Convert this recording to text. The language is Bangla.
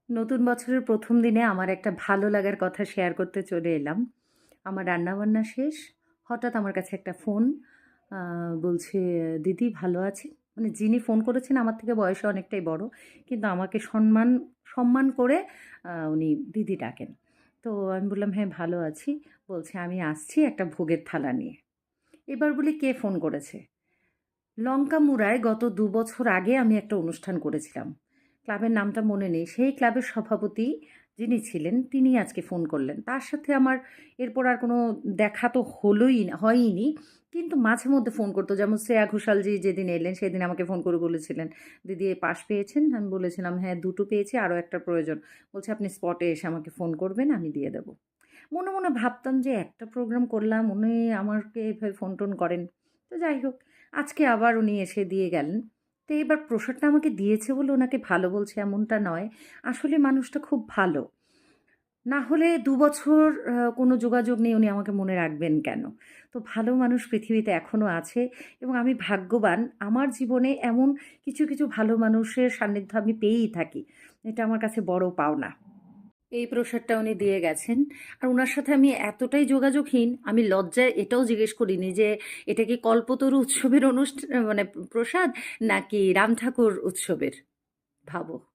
নতুন বছরের ১ম দিনে আমার একটা ভালো লাগার কথা শেয়ার করতে চলে এলাম। আমার রান্নাবান্না শেষ। হঠাৎ আমার কাছে একটা ফোন আ বলছে, "দিদি ভালো আছি?" মানে যিনি ফোন করেছেন আমার থেকে বয়সে অনেকটাই বড়। কিন্তু আমাকে সম্মান করে উনি দিদি ডাকেন। তো আমি বললাম, "হ্যাঁ, ভালো আছি।" বলছে, "আমি আসছি একটা ভোগের থালা নিয়ে।" এবার বলি, "কে ফোন করেছে?" লঙ্কামুড়ায় গত ২ বছর আগে আমি একটা অনুষ্ঠান করেছিলাম। ক্লাবের নামটা মনে নেই। সেই ক্লাবের সভাপতি যিনি ছিলেন, তিনি আজকে ফোন করলেন। তার সাথে আমার এরপর আর কোনো দেখা তো হয়ইনি। কিন্তু মাঝে মধ্যে ফোন করত। যেমন শ্রেয়া ঘোষালজি যেদিন এলেন, সেদিন আমাকে ফোন করে বলেছিলেন, "দিদি পাস পেয়েছেন?" আমি বলেছিলাম, "হ্যাঁ, ২ টো পেয়েছি, আরও একটা প্রয়োজন।" বলছে, "আপনি স্পটে এসে আমাকে ফোন করবেন, আমি দিয়ে দেব।" মনে, মনে ভাবতাম যে একটা প্রোগ্রাম করলাম, উনি আমাকে এভাবে ফোন-টোন করেন। তো যাই হোক, আজকে আবার উনি এসে দিয়ে গেলেন। তো এবার প্রসাদটা আমাকে দিয়েছে বলে ওনাকে ভালো বলছি এমনটা নয়। আসলে মানুষটা খুব ভালো। না হলে ২ বছর কোনো যোগাযোগ নেই, উনি আমাকে মনে রাখবেন কেন? তো ভালো মানুষ পৃথিবীতে এখনো আছে এবং আমি ভাগ্যবান আমার জীবনে এমন কিছু, কিছু ভালো মানুষের সান্নিধ্য আমি পেয়েই থাকি। এটা আমার কাছে বড় পাওনা। এই প্রসাদটা উনি দিয়ে গেছেন। আর উনার সাথে আমি এতটাই যোগাযোগহীন, আমি লজ্জায় এটাও জিজ্ঞেস করিনি যে, এটা কি কল্পতরু উৎসবের মানে প্রসাদ নাকি রাম ঠাকুর উৎসবের? ভাবো।